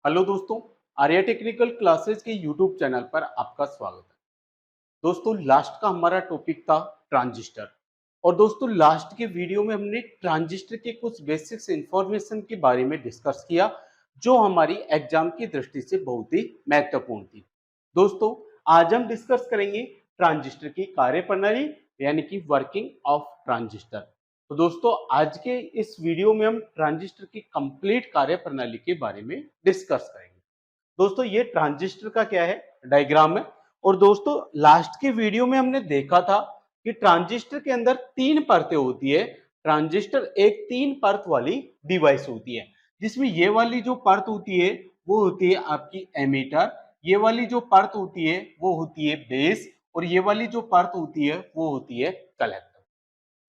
Hello दोस्तों, Arya technical classes के YouTube channel पर आपका स्वागत है। दोस्तों, लास्ट का हमारा टॉपिक था ट्रांजिस्टर। और दोस्तों, लास्ट के वीडियो में हमने ट्रांजिस्टर के कुछ बेसिक्स इंफॉर्मेशन के बारे में डिस्कस किया, जो हमारी एग्जाम की दृष्टि से बहुत ही महत्वपूर्ण थी। दोस्तों, आज हम डिस्कस करेंगे ट्रांजिस्टर की कार्यप्रणाली, यानी कि वर्किंग ऑफ ट्रांजिस्टर। तो दोस्तों, आज के इस वीडियो में हम ट्रांजिस्टर की कंप्लीट कार्यप्रणाली के बारे में डिस्कस करेंगे। दोस्तों, ये ट्रांजिस्टर का क्या है, डायग्राम है। और दोस्तों, लास्ट के वीडियो में हमने देखा था कि ट्रांजिस्टर के अंदर तीन परतें होती है। ट्रांजिस्टर एक तीन परत वाली डिवाइस होती है, जिसमें ये वाली जो परत होती है वो होती है आपकी एमीटर, ये वाली जो परत होती है वो होती है बेस, और ये वाली जो परत होती है वो होती है कलेक्टर।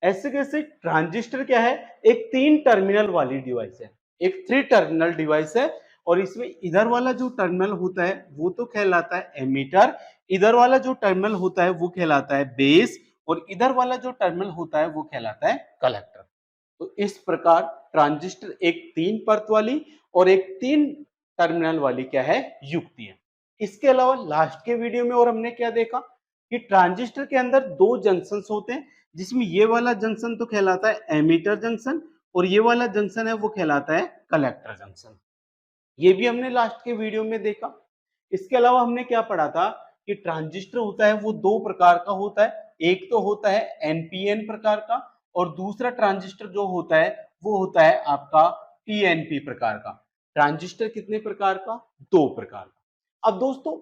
ऐसे कैसे ट्रांजिस्टर क्या है, एक तीन टर्मिनल वाली डिवाइस है, एक थ्री टर्मिनल डिवाइस है। और इसमें इधर वाला जो टर्मिनल होता है वो तो कहलाता है एमीटर, इधर वाला जो टर्मिनल होता है वो कहलाता है बेस, और इधर वाला जो टर्मिनल होता है वो कहलाता है कलेक्टर। तो इस प्रकार ट्रांजिस्टर एक तीन परत वाली और एक तीन टर्मिनल वाली क्या है, युक्ति है। इसके अलावा लास्ट के वीडियो में और हमने क्या देखा कि ट्रांजिस्टर के अंदर दो जंक्शंस होते हैं, जिसमें ये वाला जंक्शन तो कहलाता है एमीटर जंक्शन, और ये वाला जंक्शन है वो कहलाता है कलेक्टर जंक्शन। ये भी हमने लास्ट के वीडियो में देखा। इसके अलावा हमने क्या पढ़ा था कि ट्रांजिस्टर होता है वो दो प्रकार का होता है। एक तो होता है एनपीएन प्रकार का, और दूसरा ट्रांजिस्टर जो होता है वो होता है आपका पीएनपी प्रकार का। ट्रांजिस्टर कितने प्रकार का, दो प्रकार का। अब दोस्तों,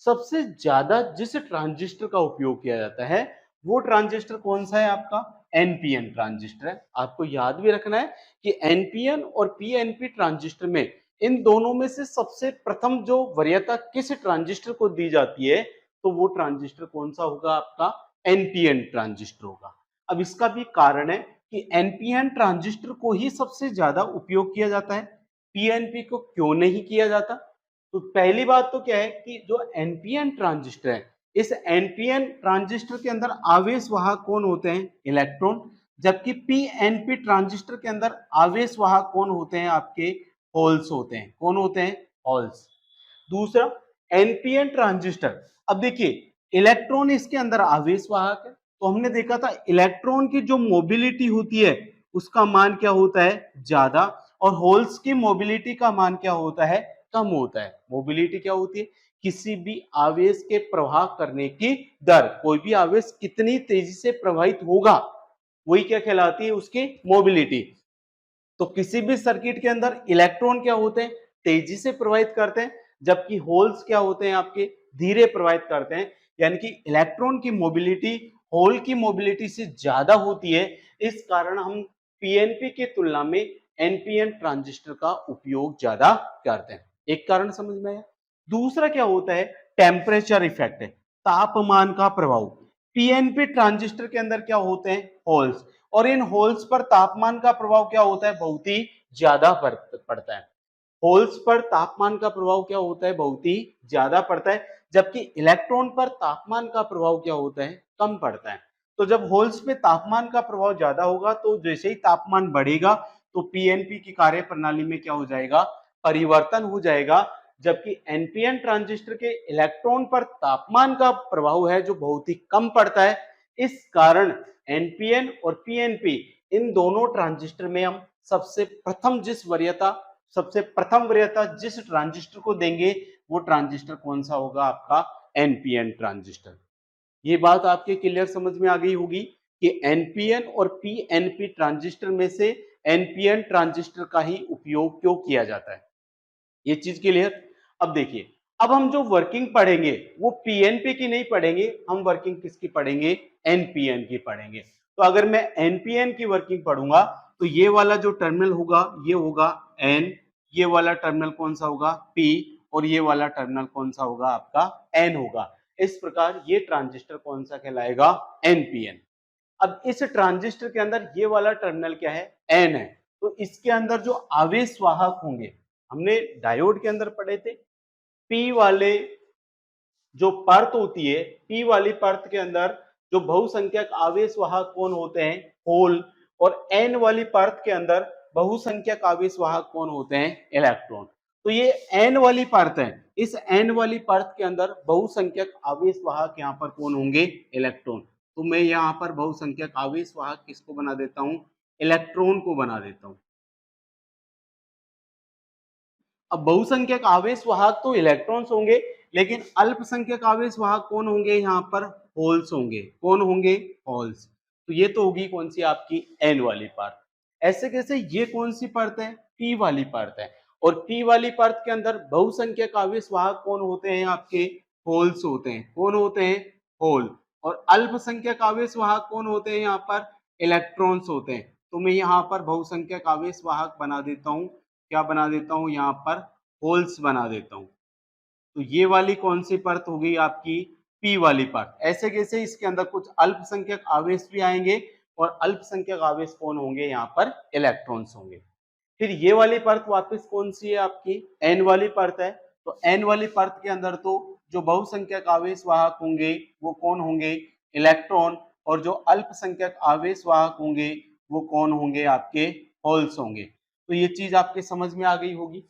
सबसे ज्यादा जिस ट्रांजिस्टर का उपयोग किया जाता है वो ट्रांजिस्टर कौन सा है, आपका एनपीएन ट्रांजिस्टर है। आपको याद भी रखना है कि एनपीएन और पीएनपी ट्रांजिस्टर में, इन दोनों में से सबसे प्रथम जो वरीयता किस ट्रांजिस्टर को दी जाती है, तो वो ट्रांजिस्टर कौन सा होगा, आपका एनपीएन ट्रांजिस्टर होगा। अब इसका भी कारण है कि एनपीएन ट्रांजिस्टर को ही सबसे ज्यादा उपयोग किया जाता है, पीएनपी को क्यों नहीं किया जाता। तो पहली बात तो क्या है कि जो एनपीएन ट्रांजिस्टर है, इस एनपीएन ट्रांजिस्टर के अंदर आवेश वाहक कौन होते हैं, इलेक्ट्रॉन। जबकि पीएनपी ट्रांजिस्टर के अंदर आवेश वाहक कौन होते हैं, आपके होल्स होते हैं। कौन होते हैं, होल्स। दूसरा, एनपीएन ट्रांजिस्टर, अब देखिए इलेक्ट्रॉन इसके अंदर आवेश वाहक है, तो हमने देखा था इलेक्ट्रॉन की जो मोबिलिटी होती है उसका मान क्या होता है, ज्यादा, और होल्स की मोबिलिटी का मान क्या होता है, कम होता है। मोबिलिटी क्या होती है, किसी भी आवेश के प्रवाह करने की दर, कोई भी आवेश कितनी तेजी से प्रवाहित होगा वही क्या कहलाती है, उसकी मोबिलिटी। तो किसी भी सर्किट के अंदर इलेक्ट्रॉन क्या होते हैं, तेजी से प्रवाहित करते हैं, जबकि होल्स क्या होते हैं, आपके धीरे प्रवाहित करते हैं। यानी कि इलेक्ट्रॉन की मोबिलिटी होल की मोबिलिटी से ज्यादा होती है। इस कारण हम पीएनपी की तुलना में एनपीएन ट्रांजिस्टर का उपयोग ज्यादा करते हैं। एक कारण समझ में आया। दूसरा क्या होता है, टेम्परेचर इफेक्ट है, तापमान का प्रभाव। पीएनपी ट्रांजिस्टर के अंदर क्या होते हैं, होल्स, और इन होल्स पर तापमान का प्रभाव क्या होता है, बहुत ही ज्यादा पड़ता है। होल्स पर तापमान का प्रभाव क्या होता है, बहुत ही ज्यादा पड़ता है, जबकि इलेक्ट्रॉन पर तापमान का प्रभाव क्या होता है, कम पड़ता है। तो जब होल्स पे तापमान का प्रभाव ज्यादा होगा, तो जैसे ही तापमान बढ़ेगा तो पीएनपी की कार्य प्रणाली में क्या हो जाएगा, परिवर्तन हो जाएगा। जबकि एनपीएन ट्रांजिस्टर के इलेक्ट्रॉन पर तापमान का प्रभाव है जो बहुत ही कम पड़ता है। इस कारण एनपीएन और पीएनपी, इन दोनों ट्रांजिस्टर में हम सबसे प्रथम वरीयता जिस ट्रांजिस्टर को देंगे वो ट्रांजिस्टर कौन सा होगा, आपका एनपीएन ट्रांजिस्टर। ये बात आपके क्लियर समझ में आ गई होगी कि एनपीएन और पीएनपी ट्रांजिस्टर में से एनपीएन ट्रांजिस्टर का ही उपयोग क्यों किया जाता है, ये चीज क्लियर। अब देखिए, अब हम जो वर्किंग पढ़ेंगे वो पीएनपी की नहीं पढ़ेंगे, हम वर्किंग किसकी पढ़ेंगे, एनपीएन की पढ़ेंगे। तो अगर मैं एनपीएन की वर्किंग पढ़ूंगा तो ये वाला जो टर्मिनल होगा ये होगा एन, ये वाला टर्मिनल कौन सा होगा, पी, और ये वाला टर्मिनल कौन सा होगा, आपका एन होगा। इस प्रकार ये ट्रांजिस्टर कौन सा कहलाएगा, एनपीएन। अब इस ट्रांजिस्टर के अंदर ये वाला टर्मिनल क्या है, एन है। तो इसके अंदर जो आवेश वाहक होंगे, हमने डायोड के अंदर पढ़े थे, पी वाले जो परत होती है, पी वाली परत के अंदर जो बहुसंख्यक आवेश वाहक कौन होते हैं, होल, और एन वाली परत के अंदर बहुसंख्यक आवेश वाहक कौन होते हैं, इलेक्ट्रॉन। तो ये एन वाली परत है, इस एन वाली परत के अंदर बहुसंख्यक आवेश वाहक यहाँ पर कौन होंगे? इलेक्ट्रॉन। तो मैं यहाँ पर बहुसंख्यक आवेश वाहक किसको बना देता हूँ? इलेक्ट्रॉन को बना देता हूँ। अब बहुसंख्यक आवेश वाहक तो इलेक्ट्रॉन्स होंगे, लेकिन अल्पसंख्यक आवेश वाहक कौन होंगे? यहाँ पर होल्स होंगे। कौन होंगे? होल्स। तो ये तो होगी कौन सी आपकी एन वाली परत। ऐसे कैसे, ये कौन सी परत है? पी वाली परत है। और पी वाली परत के अंदर बहुसंख्यक आवेश वाहक कौन होते हैं? आपके होल्स होते हैं। कौन होते हैं? होल। और अल्पसंख्यक आवेश वाहक कौन होते हैं? यहाँ पर इलेक्ट्रॉन्स होते हैं। तो मैं यहाँ पर बहुसंख्यक आवेश वाहक बना देता हूँ, क्या बना देता हूं? यहाँ पर होल्स बना देता हूं। तो ये वाली कौन सी परत हो गई आपकी? पी वाली परत। ऐसे कैसे, इसके अंदर कुछ अल्पसंख्यक आवेश भी आएंगे और अल्पसंख्यक आवेश कौन होंगे? यहाँ पर इलेक्ट्रॉन्स होंगे। फिर ये वाली परत वापस कौन सी है आपकी? एन वाली परत है। तो एन वाली परत के अंदर तो जो बहुसंख्यक आवेश वाहक होंगे वो कौन होंगे? इलेक्ट्रॉन। और जो अल्पसंख्यक आवेश वाहक होंगे वो कौन होंगे? आपके होल्स होंगे। तो ये चीज आपके समझ में आ गई होगी।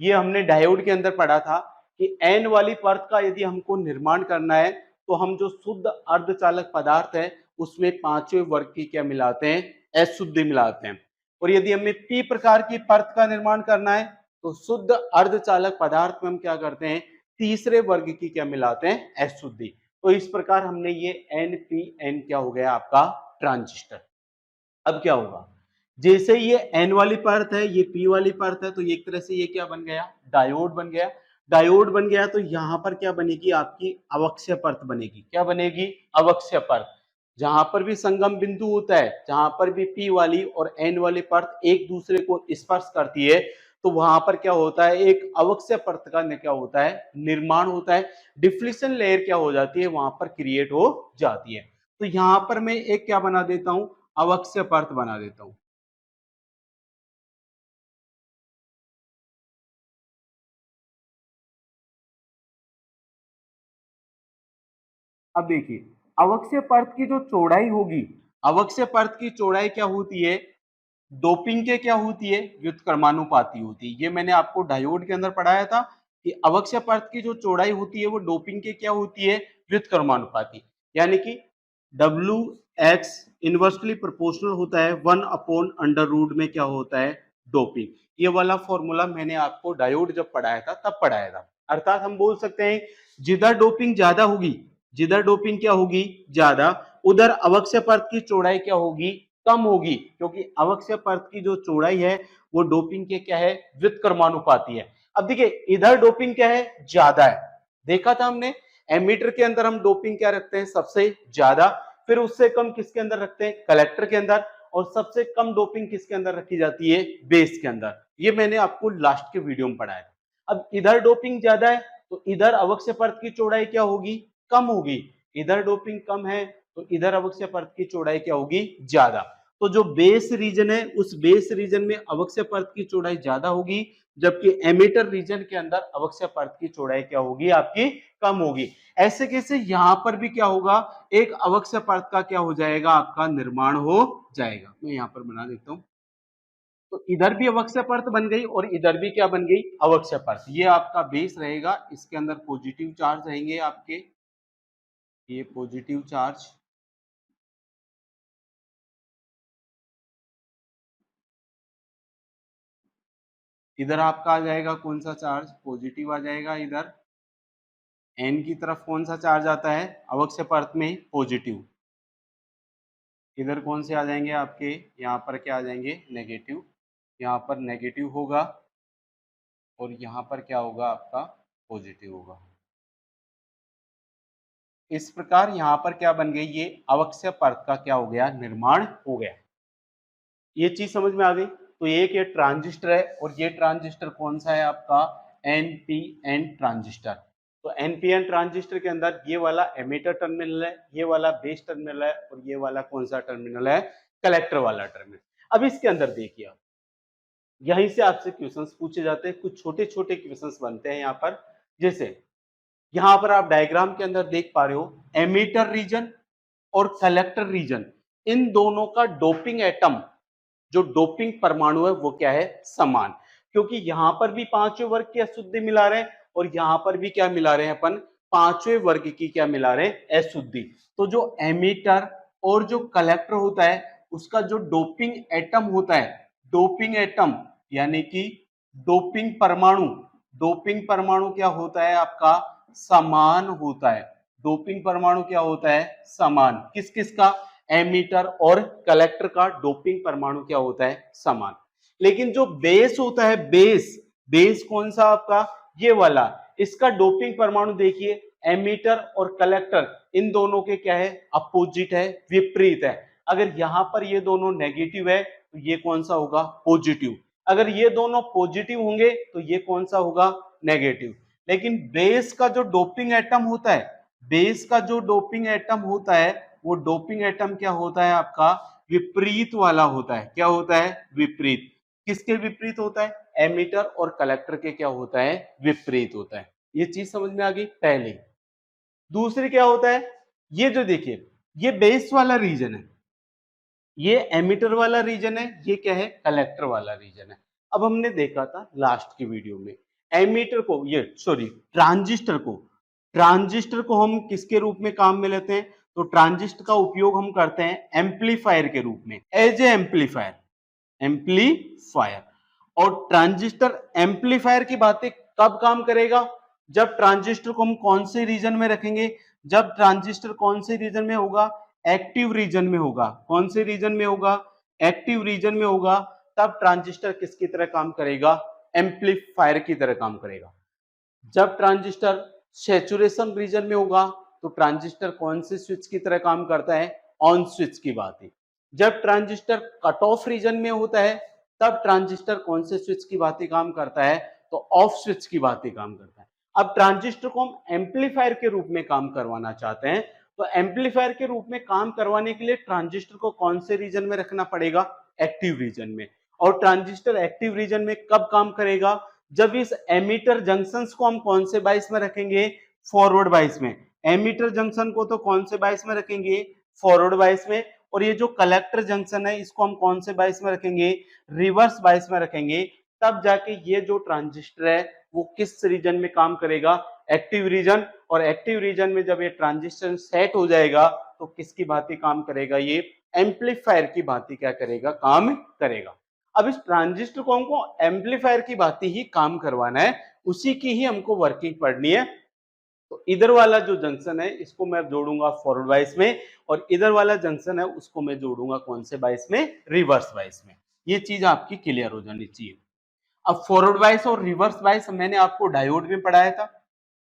ये हमने डायोड के अंदर पढ़ा था कि एन वाली परत का यदि हमको निर्माण करना है तो हम जो शुद्ध अर्धचालक पदार्थ है उसमें पांचवें वर्ग की क्या मिलाते हैं? अशुद्धि मिलाते हैं। और यदि हमें पी प्रकार की परत का निर्माण करना है तो शुद्ध अर्धचालक पदार्थ में हम क्या करते हैं? तीसरे वर्ग की क्या मिलाते हैं? अशुद्धि। तो इस प्रकार हमने ये एन पी एन क्या हो गया आपका? ट्रांजिस्टर। अब क्या होगा? जैसे ये एन वाली परत है, ये पी वाली परत है, तो एक तरह से ये क्या बन गया? डायोड बन गया। डायोड बन गया तो यहां पर क्या बनेगी? आपकी अवक्षय परत बनेगी। क्या बनेगी? अवक्षय परत। जहां पर भी संगम बिंदु होता है, जहां पर भी पी वाली और एन वाली परत एक दूसरे को स्पर्श करती है, तो वहां पर क्या होता है? एक अवक्षय परत का क्या होता है? निर्माण होता है। डिफ्लेक्शन लेयर क्या हो जाती है? वहां पर क्रिएट हो जाती है। तो यहां पर मैं एक क्या बना देता हूं? अवक्षय परत बना देता हूं। अब देखिए, अवक्षय परत की जो चौड़ाई होगी, अवक्षय परत की चौड़ाई क्या होती है? डोपिंग के क्या होती है? व्युत्क्रमानुपाती होती है। ये मैंने आपको डायोड के अंदर पढ़ाया था कि अवक्षय परत की जो चौड़ाई होती है वो डोपिंग के क्या होती है? व्युत्क्रमानुपाती। यानी कि डब्ल्यू एक्स इनवर्सली प्रोपोर्शनल होता है 1/अंडर रूट में क्या होता है? डोपिंग। ये वाला फॉर्मूला मैंने आपको डायोड जब पढ़ाया था तब पढ़ाया था। अर्थात हम बोल सकते हैं जिधर डोपिंग ज्यादा होगी, जिधर डोपिंग क्या होगी? ज्यादा, उधर अवक्षय परत की चौड़ाई क्या होगी? कम होगी। क्योंकि अवक्षय परत की जो चौड़ाई है वो डोपिंग के क्या है? व्युत्क्रमानुपाती है। अब देखिए, इधर डोपिंग क्या है? ज्यादा है। देखा था हमने, एमीटर के अंदर हम डोपिंग क्या रखते हैं? सबसे ज्यादा। फिर उससे कम किसके अंदर रखते हैं? कलेक्टर के अंदर। और सबसे कम डोपिंग किसके अंदर रखी जाती है? बेस के अंदर। ये मैंने आपको लास्ट के वीडियो में पढ़ाया। अब इधर डोपिंग ज्यादा है तो इधर अवक्षय परत की चौड़ाई क्या होगी? कम होगी। इधर डोपिंग कम है तो इधर अवक्षय परत की चौड़ाई क्या होगी? ज्यादा। तो जो बेस रीजन है उस बेस रीजन में अवक्षय परत की चौड़ाई ज्यादा होगी, जबकि एमीटर रीजन के अंदर अवक्षय परत की चौड़ाई क्या होगी? आपकी कम होगी। ऐसे कैसे यहां पर भी क्या होगा? एक अवक्षय परत का क्या हो जाएगा? आपका निर्माण हो जाएगा। मैं यहां पर बना देता हूं। तो इधर भी अवक्षय परत बन गई और इधर भी क्या बन गई? अवक्षय परत। ये आपका बेस रहेगा, इसके अंदर पॉजिटिव चार्ज रहेंगे आपके, ये पॉजिटिव चार्ज। इधर आपका आ जाएगा कौन सा चार्ज? पॉजिटिव आ जाएगा। इधर एन की तरफ कौन सा चार्ज आता है? अवक्षय परत में पॉजिटिव। इधर कौन से आ जाएंगे आपके? यहाँ पर क्या आ जाएंगे? नेगेटिव। यहाँ पर नेगेटिव होगा और यहाँ पर क्या होगा? आपका पॉजिटिव होगा। इस प्रकार यहाँ पर क्या बन गई? ये अवक्षय परत का क्या हो गया? निर्माण हो गया। ये चीज समझ में आ गई। तो एक ये ट्रांजिस्टर है और ये ट्रांजिस्टर कौन सा है आपका? NPN transistor. तो एनपीएन ट्रांजिस्टर के अंदर ये वाला एमीटर टर्मिनल है, ये वाला बेस टर्मिनल है और ये वाला कौन सा टर्मिनल है? कलेक्टर वाला टर्मिनल। अब इसके अंदर देखिए, आप यहीं से आपसे क्वेश्चंस पूछे जाते हैं, कुछ छोटे छोटे क्वेश्चंस बनते हैं यहाँ पर। जैसे यहाँ पर आप डायग्राम के अंदर देख पा रहे हो, एमीटर रीजन और कलेक्टर रीजन, इन दोनों का डोपिंग एटम, जो डोपिंग परमाणु है वो क्या है? समान। क्योंकि यहां पर भी पांचवें वर्ग की अशुद्धि मिला रहे हैं और यहां पर भी क्या मिला रहे हैं अपन, पांचवें वर्ग की क्या मिला रहे हैं, अशुद्धि। तो जो एमीटर और जो कलेक्टर होता है उसका जो डोपिंग एटम होता है, डोपिंग एटम यानी कि डोपिंग परमाणु, डोपिंग परमाणु क्या होता है आपका, समान होता है। डोपिंग परमाणु क्या होता है, समान। किस किस का, एमीटर और कलेक्टर का डोपिंग परमाणु क्या होता है, समान। लेकिन जो बेस होता है, बेस, बेस कौन सा आपका, ये वाला, इसका डोपिंग परमाणु देखिए, एमीटर और कलेक्टर इन दोनों के क्या है, अपोजिट है, विपरीत है। अगर यहां पर ये दोनों नेगेटिव है तो ये कौन सा होगा, पॉजिटिव। अगर ये दोनों पॉजिटिव होंगे तो ये कौन सा होगा, नेगेटिव। लेकिन बेस का जो डोपिंग एटम होता है, बेस का जो डोपिंग एटम होता है, वो डोपिंग एटम क्या होता है आपका, विपरीत वाला होता है। क्या होता है, विपरीत। किसके विपरीत होता है, एमीटर और कलेक्टर के क्या होता है, विपरीत होता है। ये चीज समझ में आ गई पहले। दूसरी क्या होता है, ये जो देखिए, ये बेस वाला रीजन है, ये एमिटर वाला रीजन है, ये क्या है, कलेक्टर वाला रीजन है। अब हमने देखा था लास्ट की वीडियो में, एमीटर को, ये सॉरी ट्रांजिस्टर को, ट्रांजिस्टर को हम किसके रूप में काम में लेते हैं, तो ट्रांजिस्टर का उपयोग हम करते हैं एम्पलीफायर के रूप में, एज ए एम्पलीफायर, एम्पलीफायर। और ट्रांजिस्टर एम्पलीफायर की बातें कब काम करेगा, जब ट्रांजिस्टर को हम कौन से रीजन में रखेंगे, जब ट्रांजिस्टर कौन से रीजन में होगा, एक्टिव रीजन में होगा। कौन से रीजन में होगा, एक्टिव रीजन में होगा। तब ट्रांजिस्टर किसकी तरह काम करेगा, एम्पलीफायर की तरह काम करेगा। जब ट्रांजिस्टर सैचुरेशन रीजन में होगा तो ट्रांजिस्टर कौन से स्विच की तरह काम करता है, ऑन स्विच की बात है। जब ट्रांजिस्टर कट ऑफ रीजन में होता है तब ट्रांजिस्टर कौन से स्विच की बात काम करता है, तो ऑफ स्विच की बात काम करता है। अब ट्रांजिस्टर को हम एम्पलीफायर के रूप में काम करवाना चाहते हैं, तो एम्पलीफायर के रूप में काम करवाने के लिए ट्रांजिस्टर को कौन से रीजन में रखना पड़ेगा, एक्टिव रीजन में। और ट्रांजिस्टर एक्टिव रीजन में कब काम करेगा, जब इस एमीटर जंक्शंस को हम कौन से बाइस में रखेंगे, फॉरवर्ड बाइस में। एमीटर जंक्शन को तो कौन से बाइस में रखेंगे, फॉरवर्ड बाइस में। और ये जो कलेक्टर जंक्शन है इसको हम कौन से बाइस में रखेंगे, रिवर्स बाइस में रखेंगे। तब जाके ये जो ट्रांजिस्टर है वो किस रीजन में काम करेगा, एक्टिव रीजन। और एक्टिव रीजन में जब ये ट्रांजिस्टर सेट हो जाएगा तो किसकी भांति काम करेगा, ये एम्पलीफायर की भांति क्या करेगा, काम करेगा। अब इस ट्रांजिस्टर को हमको एम्पलीफायर की भांति ही काम करवाना है, उसी की ही हमको वर्किंग पढ़नी है। तो इधर वाला जो जंक्शन है इसको मैं जोड़ूंगा फॉरवर्ड बाइस में, और इधर वाला जंक्शन है उसको मैं जोड़ूंगा कौन से बाइस में, रिवर्स बाइस में। ये चीज आपकी क्लियर हो जानी चाहिए। अब फॉरवर्ड बाइस और रिवर्स बाइस मैंने आपको डायोड में पढ़ाया था।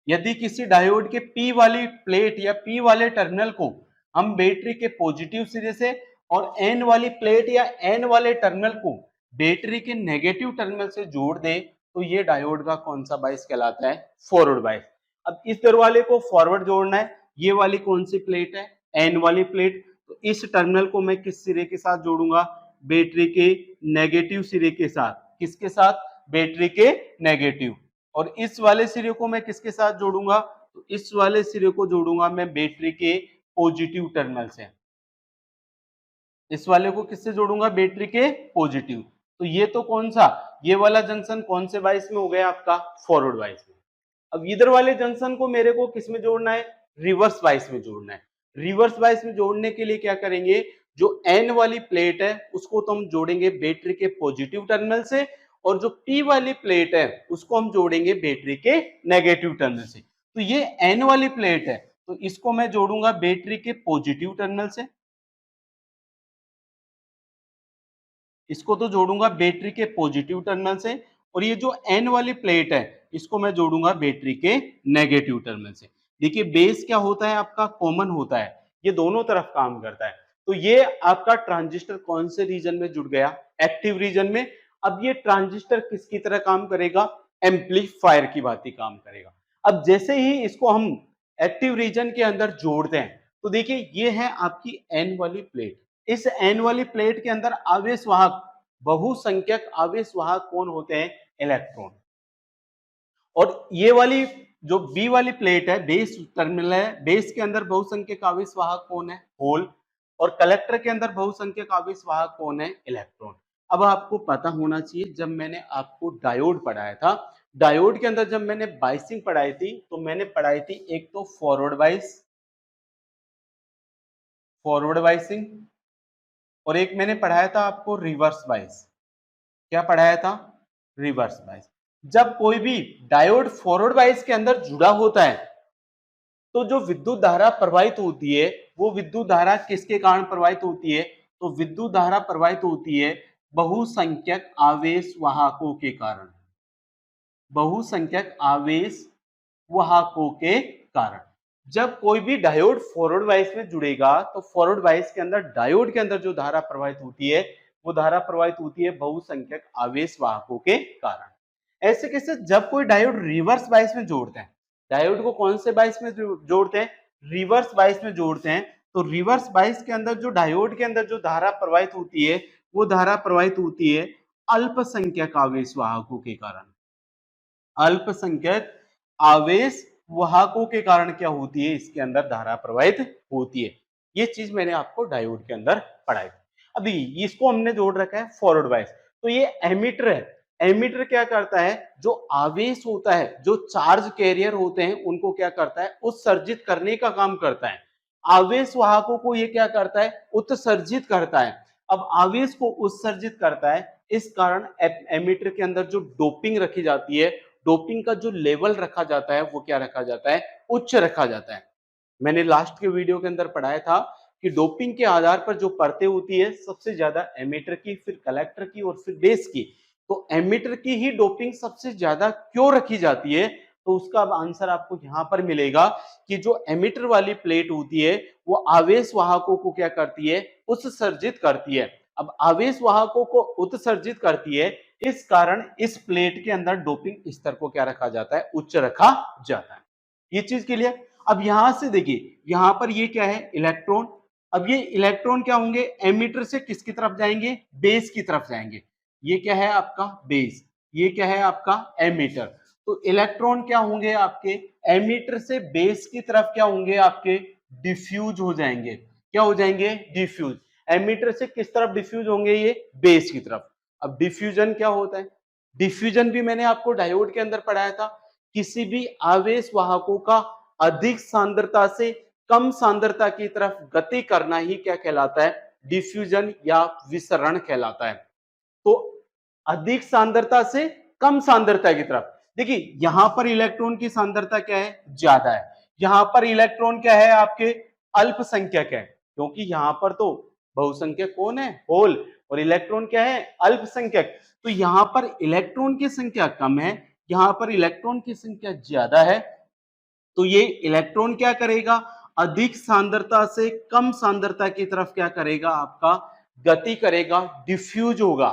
यदि किसी डायोड के पी वाली प्लेट या पी वाले टर्मिनल को हम बैटरी के पॉजिटिव सिरे से और एन वाली प्लेट या एन वाले टर्मिनल को बैटरी के नेगेटिव टर्मिनल से जोड़ दे तो ये डायोड का कौन सा बाइस कहलाता है, फॉरवर्ड बाइस। अब इस दर वाले को फॉरवर्ड जोड़ना है, ये वाली कौन सी प्लेट है, एन वाली प्लेट। तो इस टर्मिनल को मैं किस सिरे के साथ जोड़ूंगा, बैटरी के नेगेटिव सिरे के साथ। किसके साथ, बैटरी के नेगेटिव। और इस वाले सिरे को मैं किसके साथ जोड़ूंगा, तो इस वाले सिरे को जोड़ूंगा मैं बैटरी के पॉजिटिव टर्मिनल से। इस वाले को किससे जोड़ूंगा, बैटरी के पॉजिटिव। तो ये तो कौन सा, ये वाला जंक्शन कौन से बाइस में हो गया आपका, फॉरवर्ड बाइस में। अब इधर वाले जंक्शन को मेरे को किस में जोड़ना है, रिवर्स बाइस में जोड़ना है। रिवर्स बाइस में जोड़ने के लिए क्या करेंगे, जो एन वाली प्लेट है उसको तो हम जोड़ेंगे बैटरी के पॉजिटिव टर्मिनल से, और जो पी वाली प्लेट है उसको हम जोड़ेंगे बैटरी के नेगेटिव टर्मिनल से। तो ये एन वाली प्लेट है तो इसको मैं जोड़ूंगा बैटरी के पॉजिटिव टर्मिनल से, इसको तो जोड़ूंगा बैटरी के पॉजिटिव टर्मिनल से। और ये जो एन वाली प्लेट है इसको मैं जोड़ूंगा बैटरी के नेगेटिव टर्मिनल से। देखिए बेस क्या होता है आपका, कॉमन होता है, ये दोनों तरफ काम करता है। तो ये आपका ट्रांजिस्टर कौन से रीजन में जुड़ गया, एक्टिव रीजन में। अब ये ट्रांजिस्टर किसकी तरह काम करेगा, एम्पलीफायर की भांति काम करेगा। अब जैसे ही इसको हम एक्टिव रीजन के अंदर जोड़ते हैं तो देखिए ये है आपकी एन वाली प्लेट। इस एन वाली प्लेट के अंदर आवेश वाहक, बहुसंख्यक आवेश वाहक कौन होते हैं, इलेक्ट्रॉन। और ये वाली जो बी वाली प्लेट है, बेस टर्मिनल है, बेस के अंदर बहुसंख्यक आवेश वाहक कौन है, होल। और कलेक्टर के अंदर बहुसंख्यक आवेश वाहक कौन है, इलेक्ट्रॉन। अब आपको पता होना चाहिए, जब मैंने आपको डायोड पढ़ाया था, डायोड के अंदर जब मैंने बाइसिंग पढ़ाई थी तो मैंने पढ़ाई थी एक तो फॉरवर्ड बाइसिंग, और एक मैंने पढ़ाया था आपको रिवर्स बाइस। क्या पढ़ाया था? Reverse bias. जब कोई भी डायोड फॉरवर्ड बाइस के अंदर जुड़ा होता है तो जो विद्युत धारा प्रवाहित होती है वो विद्युत धारा किसके कारण प्रवाहित होती है? तो विद्युत धारा प्रवाहित होती है बहुसंख्यक आवेश वाहकों के कारण, बहुसंख्यक आवेश वाहकों के कारण। जब कोई भी डायोड फॉरवर्ड वाइस में जुड़ेगा तो फॉरवर्ड वाइस के अंदर डायोड के अंदर जो धारा प्रवाहित होती है वो धारा प्रवाहित होती है बहुसंख्यक आवेश वाहकों के कारण। ऐसे कैसे? जब कोई डायोड रिवर्स बाइस में जोड़ते हैं, डायोड को कौन से बाइस में जोड़ते हैं? रिवर्स बाइस में जोड़ते हैं। तो रिवर्स बाइस के अंदर जो डायोड के अंदर जो धारा प्रवाहित होती है वो धारा प्रवाहित होती है अल्पसंख्यक आवेश वाहकों के कारण। अल्पसंख्यक आवेश वाहकों के कारण क्या होती है? इसके अंदर धारा प्रवाहित होती है। ये चीज मैंने आपको डायोड के अंदर पढ़ाई थी। अभी इसको हमने जोड़ रखा है फॉरवर्ड बाइस। तो ये एमीटर है। एमीटर क्या करता है? जो आवेश होता है, जो चार्ज कैरियर होते हैं उनको क्या करता है? उत्सर्जित करने का काम करता है। आवेश वाहकों को ये क्या करता है? उत्सर्जित करता है। अब आवेश को उत्सर्जित करता है, इस कारण एमीटर के अंदर जो डोपिंग रखी जाती है, डोपिंग का जो लेवल रखा जाता है वो क्या रखा जाता है? उच्च रखा जाता है। मैंने लास्ट के वीडियो के अंदर पढ़ाया था कि डोपिंग के आधार पर जो परतें होती है सबसे ज्यादा एमीटर की, फिर कलेक्टर की और फिर बेस की। तो एमीटर की ही डोपिंग सबसे ज्यादा क्यों रखी जाती है? तो उसका अब आंसर आपको यहां पर मिलेगा कि जो एमीटर वाली प्लेट होती है वो आवेश वाहकों को क्या करती है? उत्सर्जित करती है। अब आवेश वाहकों को उत्सर्जित करती है, इस कारण इस प्लेट के अंदर डोपिंग स्तर को क्या रखा जाता है? उच्च रखा जाता है। ये चीज क्लियर? अब यहां से देखिए, यहां पर ये क्या है? इलेक्ट्रॉन। अब ये इलेक्ट्रॉन क्या होंगे? एमीटर से किसकी तरफ जाएंगे? बेस की तरफ जाएंगे। ये क्या है आपका? बेस। ये क्या है आपका? एमीटर। तो इलेक्ट्रॉन क्या होंगे आपके? एमीटर से बेस की तरफ क्या होंगे आपके? डिफ्यूज हो जाएंगे। क्या हो जाएंगे? डिफ्यूज। एमीटर से किस तरफ डिफ्यूज होंगे? ये बेस की तरफ। अब डिफ्यूजन क्या होता है? डिफ्यूजन भी मैंने आपको डायोड के अंदर पढ़ाया था। किसी भी आवेश वाहकों का अधिक सांद्रता से कम सांद्रता की तरफ गति करना ही क्या कहलाता है? डिफ्यूजन या विसरण कहलाता है। तो अधिक सांद्रता से कम सांद्रता की तरफ, देखिए यहां पर इलेक्ट्रॉन की सांद्रता क्या है? ज्यादा है। यहां पर इलेक्ट्रॉन क्या है आपके? अल्पसंख्यक है, क्योंकि यहां पर तो बहुसंख्यक कौन है? होल। और इलेक्ट्रॉन क्या है? अल्पसंख्यक। तो यहां पर इलेक्ट्रॉन की संख्या कम है, यहां पर इलेक्ट्रॉन की संख्या ज्यादा है। तो ये इलेक्ट्रॉन क्या करेगा? अधिक सांद्रता से कम सांद्रता की तरफ क्या करेगा? आपका गति करेगा, डिफ्यूज होगा।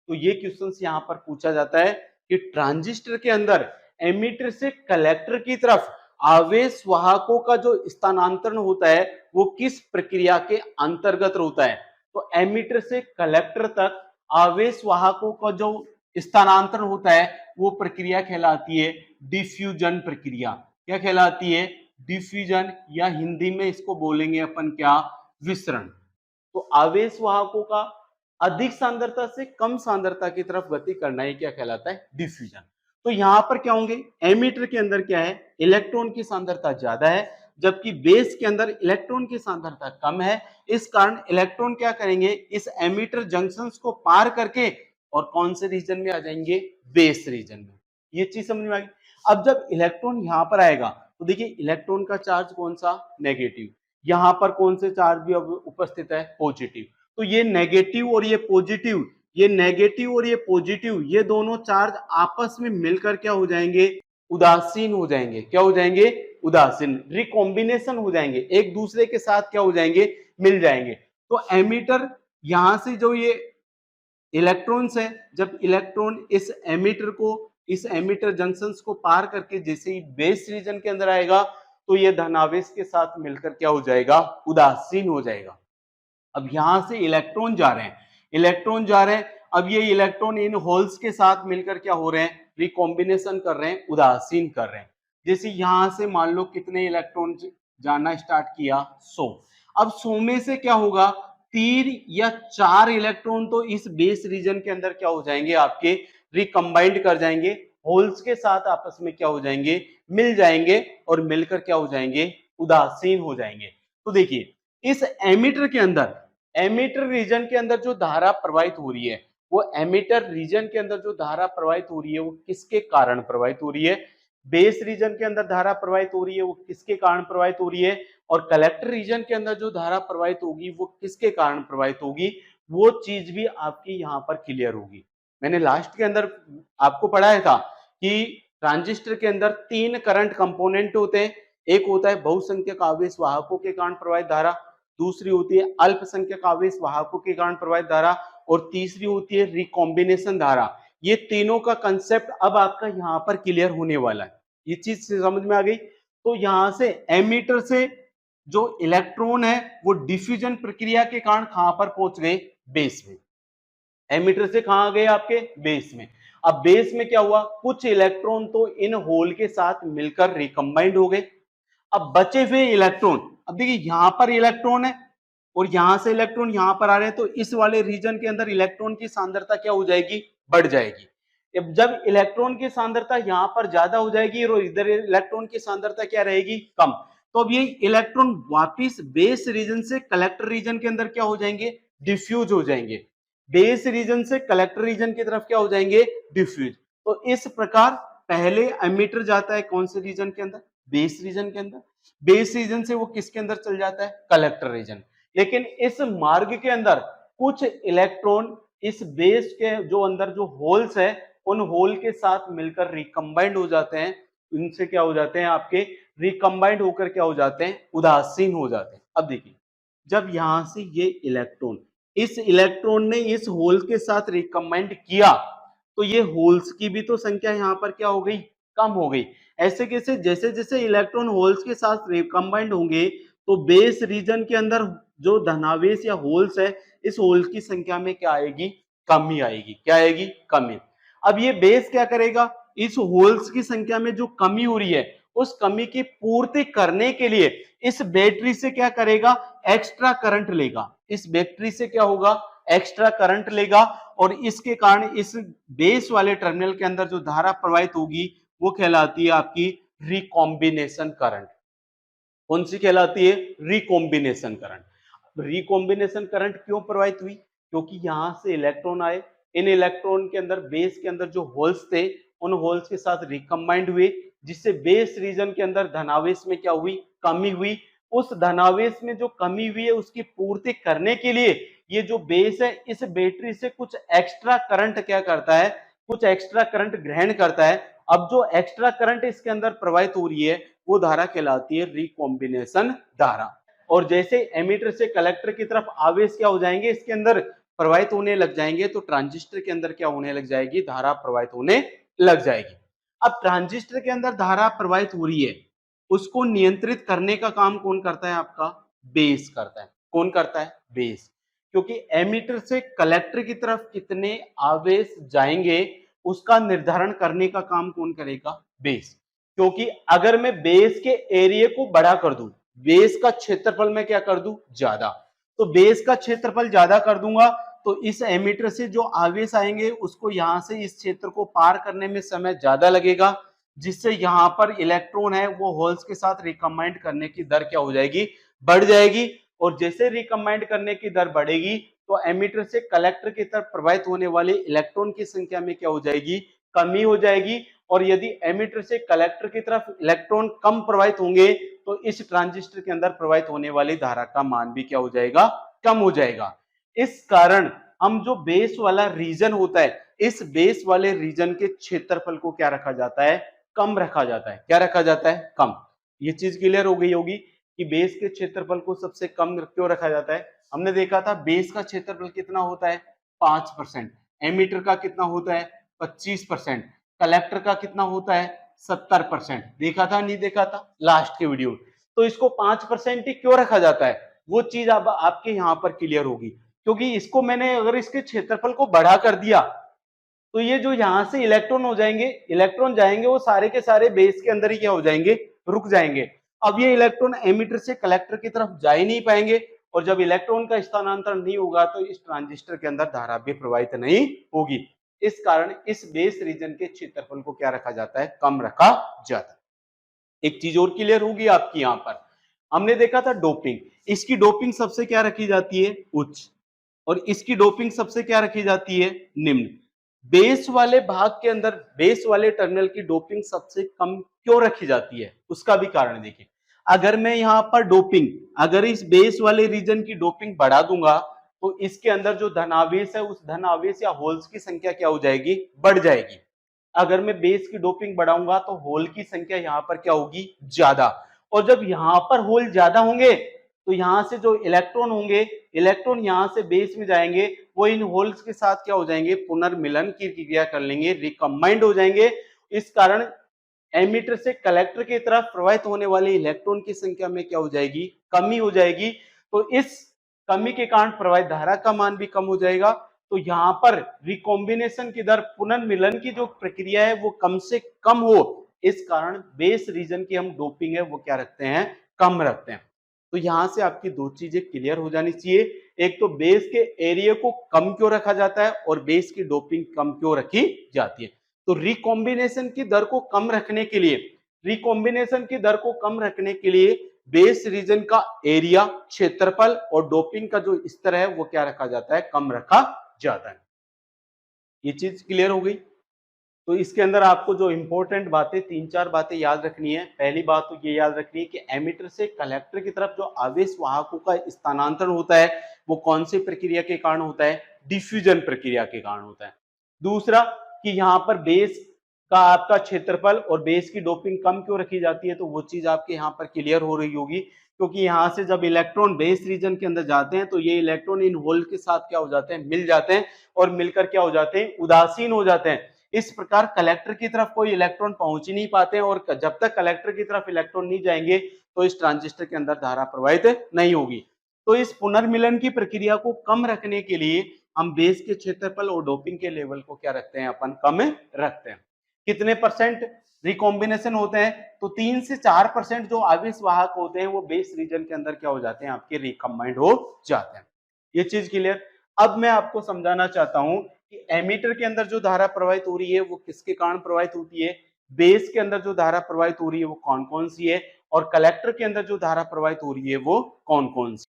तो ये क्वेश्चन यहां पर पूछा जाता है कि ट्रांजिस्टर के अंदर एमीटर से कलेक्टर की तरफ आवेश वाहकों का जो स्थानांतरण होता है वो किस प्रक्रिया के अंतर्गत होता है? तो एमीटर से कलेक्टर तक आवेश वाहकों का जो स्थानांतरण होता है वो प्रक्रिया कहलाती है डिफ्यूजन प्रक्रिया। क्या कहलाती है? डिफ्यूजन, या हिंदी में इसको बोलेंगे अपन क्या? विसरण। तो आवेश वाहकों का अधिक सांद्रता से कम सांद्रता की तरफ गति करना ही क्या कहलाता है? डिफ्यूजन। तो यहां पर क्या होंगे? एमीटर के अंदर क्या है? इलेक्ट्रॉन की सांद्रता ज्यादा है, जबकि बेस के अंदर इलेक्ट्रॉन की सांद्रता कम है। इस कारण इलेक्ट्रॉन क्या करेंगे? इस एमीटर जंक्शंस को पार करके और कौन से रीजन में आ जाएंगे? बेस रीजन में। ये चीज समझ में आ गई? अब जब इलेक्ट्रॉन यहां पर आएगा तो देखिए इलेक्ट्रॉन का चार्ज कौन सा? नेगेटिव। यहां पर कौन से चार्ज भी उपस्थित है? पॉजिटिव। तो ये नेगेटिव और ये पॉजिटिव, ये नेगेटिव और ये पॉजिटिव, ये दोनों चार्ज आपस में मिलकर क्या हो जाएंगे? उदासीन हो जाएंगे। क्या हो जाएंगे? उदासीन, रिकॉम्बिनेशन हो जाएंगे, एक दूसरे के साथ क्या हो जाएंगे? मिल जाएंगे। तो एमीटर यहां से जो ये इलेक्ट्रॉन्स है, जब इलेक्ट्रॉन इस एमिटर जंक्शंस को पार करके जैसे ही बेस रीजन के अंदर आएगा तो ये धनावेश के साथ मिलकर क्या हो जाएगा? उदासीन हो जाएगा। अब यहां से इलेक्ट्रॉन जा रहे हैं, इलेक्ट्रॉन जा रहे हैं। अब ये इलेक्ट्रॉन इन होल्स के साथ मिलकर क्या हो रहे हैं? रिकॉम्बिनेशन कर रहे हैं, उदासीन कर रहे हैं। जैसे यहां से मान लो कितने इलेक्ट्रॉन जाना स्टार्ट किया? 100। अब 100 में से क्या होगा? 3 या 4 इलेक्ट्रॉन तो इस बेस रीजन के अंदर क्या हो जाएंगे, आपके रिकम्बाइंड कर जाएंगे, होल्स के साथ आपस में क्या हो जाएंगे, मिल जाएंगे और मिलकर क्या हो जाएंगे, उदासीन हो जाएंगे। तो देखिए इस एमीटर के अंदर, एमीटर रीजन के अंदर जो धारा प्रवाहित हो रही है, वो एमीटर रीजन के अंदर जो धारा प्रवाहित हो रही है वो किसके कारण प्रवाहित हो रही है, बेस रीजन के अंदर धारा प्रवाहित हो रही है वो किसके कारण प्रवाहित हो रही है, और कलेक्टर रीजन के अंदर जो धारा प्रवाहित होगी वो किसके कारण प्रवाहित होगी, वो चीज भी आपकी यहाँ पर क्लियर होगी। मैंने लास्ट के अंदर आपको पढ़ाया था कि ट्रांजिस्टर के अंदर 3 करंट कंपोनेंट होते हैं। एक होता है बहुसंख्यक आवेश वाहकों के कारण प्रवाहित धारा, दूसरी होती है अल्पसंख्यक आवेश वाहकों के कारण प्रवाहित धारा, और तीसरी होती है रिकॉम्बिनेशन धारा। ये तीनों का कंसेप्ट अब आपका यहाँ पर क्लियर होने वाला है। ये चीज समझ में आ गई। तो यहां से एमीटर से जो इलेक्ट्रॉन है वो डिफ्यूजन प्रक्रिया के कारण कहां पर पहुंच गए, बेस में। एमीटर से कहां गए, आपके बेस में। अब बेस में क्या हुआ, कुछ इलेक्ट्रॉन तो इन होल के साथ मिलकर रिकम्बाइंड हो गए। अब बचे हुए इलेक्ट्रॉन, अब देखिए यहां पर इलेक्ट्रॉन है और यहां से इलेक्ट्रॉन यहां पर आ रहे हैं, तो इस वाले रीजन के अंदर इलेक्ट्रॉन की सांद्रता क्या हो जाएगी, बढ़ जाएगी। अब जब इलेक्ट्रॉन की सांद्रता यहां पर ज्यादा हो जाएगी और इधर इलेक्ट्रॉन की सांद्रता क्या रहेगी, कम, तो अब ये इलेक्ट्रॉन वापिस बेस रीजन से कलेक्टर रीजन के अंदर क्या हो जाएंगे, डिफ्यूज हो जाएंगे। बेस रीजन से कलेक्टर रीजन की तरफ क्या हो जाएंगे, डिफ्यूज। तो इस प्रकार पहले एमीटर जाता है कौन से रीजन के अंदर, बेस रीजन के अंदर, बेस रीजन से वो किसके अंदर चल जाता है, कलेक्टर रीजन। लेकिन इस मार्ग के अंदर कुछ इलेक्ट्रॉन इस बेस के जो अंदर जो होल्स है उन होल के साथ मिलकर रिकम्बाइंड हो जाते हैं, इनसे क्या हो जाते हैं, आपके रिकम्बाइंड होकर क्या हो जाते हैं, उदासीन हो जाते हैं। अब देखिए जब यहां से ये इलेक्ट्रॉन, इस इलेक्ट्रॉन ने इस होल के साथ रिकम्बाइंड किया, तो ये होल्स की भी तो संख्या यहाँ पर क्या हो गई, कम हो गई। ऐसे कैसे, जैसे जैसे इलेक्ट्रॉन होल्स के साथ रिकम्बाइंड होंगे तो बेस रीजन के अंदर जो धनावेश या होल्स है, इस होल्स की संख्या में क्या आएगी, कमी आएगी। क्या आएगी, कमी। अब ये बेस क्या करेगा, इस होल्स की संख्या में जो कमी हो रही है उस कमी की पूर्ति करने के लिए इस बैटरी से क्या करेगा, एक्स्ट्रा करंट लेगा। इस बैटरी से क्या होगा, एक्स्ट्रा करंट लेगा, और इसके कारण इस बेस वाले टर्मिनल के अंदर जो धारा प्रवाहित होगी वो कहलाती है आपकी रिकॉम्बिनेशन करंट। कौन सी कहलाती है, रिकॉम्बिनेशन करंट। रिकॉम्बिनेशन करंट क्यों प्रवाहित हुई, क्योंकि यहां से इलेक्ट्रॉन आए, इन इलेक्ट्रॉन के अंदर बेस के अंदर जो होल्स थे उन होल्स के साथ रिकम्बाइंड हुए, जिससे बेस रीजन के अंदर धनावेश में क्या हुई, कमी हुई। उस धनावेश में जो कमी हुई है उसकी पूर्ति करने के लिए ये जो बेस है इस बैटरी से कुछ एक्स्ट्रा करंट क्या करता है, कुछ एक्स्ट्रा करंट ग्रहण करता है। अब जो एक्स्ट्रा करंट इसके अंदर प्रवाहित हो रही है वो धारा कहलाती है रिकॉम्बिनेशन धारा। और जैसे एमीटर से कलेक्टर की तरफ आवेश क्या हो जाएंगे, इसके अंदर प्रवाहित होने लग जाएंगे, तो ट्रांजिस्टर के अंदर क्या होने लग जाएगी, धारा प्रवाहित होने लग जाएगी। अब ट्रांजिस्टर के अंदर धारा प्रवाहित हो रही है, उसको नियंत्रित करने का काम कौन करता है, आपका बेस करता है। कौन करता है, बेस। क्योंकि एमीटर से कलेक्टर की तरफ कितने आवेश जाएंगे उसका निर्धारण करने का काम कौन करेगा, बेस। क्योंकि अगर मैं बेस के एरिया को बड़ा कर दूं, बेस का क्षेत्रफल मैं क्या कर दूं, ज्यादा, तो बेस का क्षेत्रफल ज्यादा कर दूंगा तो इस एमीटर से जो आवेश आएंगे उसको यहां से इस क्षेत्र को पार करने में समय ज्यादा लगेगा, जिससे यहां पर इलेक्ट्रॉन है वो होल्स के साथ रिकम्बाइंड करने की दर क्या हो जाएगी, बढ़ जाएगी। और जैसे रिकम्बाइंड करने की दर बढ़ेगी तो एमीटर से कलेक्टर की तरफ प्रवाहित होने वाले इलेक्ट्रॉन की संख्या में क्या हो जाएगी, कमी हो जाएगी। और यदि एमीटर से कलेक्टर की तरफ इलेक्ट्रॉन कम प्रवाहित होंगे तो इस ट्रांजिस्टर के अंदर प्रवाहित होने वाली धारा का मान भी क्या हो जाएगा, कम हो जाएगा। इस कारण हम जो बेस वाला रीजन होता है, इस बेस वाले रीजन के क्षेत्रफल को क्या रखा जाता है, कम रखा जाता है। क्या रखा जाता है, कम। ये चीज क्लियर हो गई होगी कि बेस के क्षेत्रफल को सबसे कम क्यों रखा जाता है। हमने देखा था बेस का क्षेत्रफल कितना होता है, 5%। एमीटर का कितना होता है, 25%। कलेक्टर का कितना होता है, 70%। देखा था, नहीं देखा था लास्ट के वीडियो। तो इसको 5% ही क्यों रखा जाता है, वो चीज अब आपके यहाँ पर क्लियर होगी। क्योंकि इसको मैंने अगर इसके क्षेत्रफल को बढ़ा कर दिया तो ये जो यहां से इलेक्ट्रॉन हो जाएंगे, इलेक्ट्रॉन जाएंगे वो सारे के सारे बेस के अंदर ही क्या हो जाएंगे, रुक जाएंगे। अब ये इलेक्ट्रॉन एमीटर से कलेक्टर की तरफ जा ही नहीं पाएंगे, और जब इलेक्ट्रॉन का स्थानांतरण नहीं होगा तो इस ट्रांजिस्टर के अंदर धारा भी प्रवाहित नहीं होगी। इस कारण इस बेस रीजन के क्षेत्रफल को क्या रखा जाता है, कम रखा जाता है। एक चीज और क्लियर होगी आपकी, यहां पर हमने देखा था डोपिंग, इसकी डोपिंग सबसे क्या रखी जाती है, उच्च, और इसकी डोपिंग सबसे क्या रखी जाती है, निम्न। बेस वाले भाग के अंदर, बेस वाले टर्मिनल की डोपिंग सबसे कम क्यों रखी जाती है, उसका भी कारण देखिए। अगर मैं यहां पर डोपिंग, अगर इस बेस वाले रीजन की डोपिंग बढ़ा दूंगा तो इसके अंदर जो धनावेश है उस धनावेश या होल्स की संख्या क्या हो जाएगी, बढ़ जाएगी। अगर मैं बेस की डोपिंग बढ़ाऊंगा तो होल की संख्या यहां पर क्या होगी, ज्यादा। और जब यहां पर होल ज्यादा होंगे तो यहां से जो इलेक्ट्रॉन होंगे, इलेक्ट्रॉन यहां से बेस में जाएंगे, वो इन होल्स के साथ क्या हो जाएंगे, पुनर्मिलन की क्रिया कर लेंगे, रिकम्बाइंड हो जाएंगे। इस कारण एमीटर से कलेक्टर की तरफ प्रवाहित होने वाले इलेक्ट्रॉन की संख्या में क्या हो जाएगी, कमी हो जाएगी। तो इस कमी के कारण प्रवाहित धारा का मान भी कम हो जाएगा। तो यहां पर रिकॉम्बिनेशन की दर, पुनर्मिलन की जो प्रक्रिया है वो कम से कम हो, इस कारण बेस रीजन की हम डोपिंग है वो क्या रखते हैं, कम रखते हैं। तो यहां से आपकी दो चीजें क्लियर हो जानी चाहिए, एक तो बेस के एरिया को कम क्यों रखा जाता है और बेस की डोपिंग कम क्यों रखी जाती है। तो रिकॉम्बिनेशन की दर को कम रखने के लिए, रिकॉम्बिनेशन की दर को कम रखने के लिए बेस रीजन का एरिया, क्षेत्रफल और डोपिंग का जो स्तर है वो क्या रखा जाता है, कम रखा जाता है। ये चीज क्लियर हो गई। तो इसके अंदर आपको जो इंपॉर्टेंट बातें, तीन चार बातें याद रखनी है। पहली बात तो ये याद रखनी है कि एमिटर से कलेक्टर की तरफ जो आवेश वाहकों का स्थानांतरण होता है वो कौन सी प्रक्रिया के कारण होता है, डिफ्यूजन प्रक्रिया के कारण होता है। दूसरा कि यहाँ पर बेस का आपका क्षेत्रफल और बेस की डोपिंग कम क्यों रखी जाती है, तो वो चीज आपके यहाँ पर क्लियर हो रही होगी, क्योंकि यहाँ से जब इलेक्ट्रॉन बेस रीजन के अंदर जाते हैं तो ये इलेक्ट्रॉन इन होल के साथ क्या हो जाते हैं, मिल जाते हैं, और मिलकर क्या हो जाते हैं, उदासीन हो जाते हैं। इस प्रकार कलेक्टर की तरफ कोई इलेक्ट्रॉन पहुंच ही नहीं पाते हैं, और जब तक कलेक्टर की तरफ इलेक्ट्रॉन नहीं जाएंगे तो इस ट्रांजिस्टर के अंदर धारा प्रवाहित नहीं होगी। तो इस पुनर्मिलन की प्रक्रिया को कम रखने के लिए हम बेस के क्षेत्रफल और डोपिंग के लेवल को क्या रखते हैं, अपन कम रखते हैं। कितने परसेंट रिकॉम्बिनेशन होते हैं, तो 3 से 4% जो आवेश वाहक होते हैं वो बेस रीजन के अंदर क्या हो जाते हैं, आपके रिकम्बाइंड हो जाते हैं। ये चीज क्लियर। अब मैं आपको समझाना चाहता हूं कि एमीटर के अंदर जो धारा प्रवाहित हो रही है वो किसके कारण प्रवाहित होती है, बेस के अंदर जो धारा प्रवाहित हो रही है वो कौन कौन सी है, और कलेक्टर के अंदर जो धारा प्रवाहित हो रही है वो कौन कौन सी।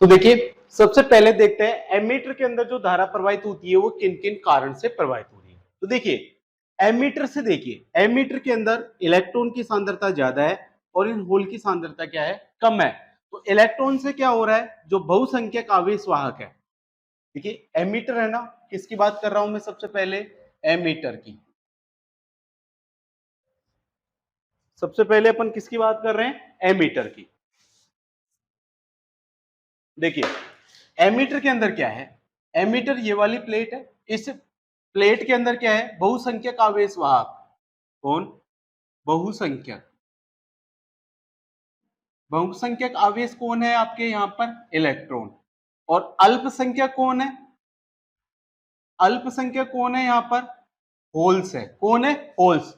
तो देखिए सबसे पहले देखते हैं एमीटर के अंदर जो धारा प्रवाहित होती है वो किन किन कारण से प्रवाहित हो रही है। तो देखिए एमीटर से, देखिए एमीटर के अंदर इलेक्ट्रॉन की सांद्रता ज्यादा है और इन होल की सांद्रता क्या है, कम है। तो इलेक्ट्रॉन से क्या हो रहा है, जो बहुसंख्यक आवेश वाहक है, देखिए एमीटर है ना, किसकी बात कर रहा हूं मैं, सबसे पहले एमीटर की। सबसे पहले अपन किसकी बात कर रहे हैं, एमीटर की। देखिए एमीटर के अंदर क्या है, एमीटर ये वाली प्लेट है, इस प्लेट के अंदर क्या है, बहुसंख्यक आवेश वाहक। कौन, बहुसंख्यक, बहुसंख्यक आवेश कौन है आपके यहाँ पर, इलेक्ट्रॉन। और अल्पसंख्यक कौन है, अल्पसंख्यक कौन है यहाँ पर, होल्स है। कौन है, होल्स।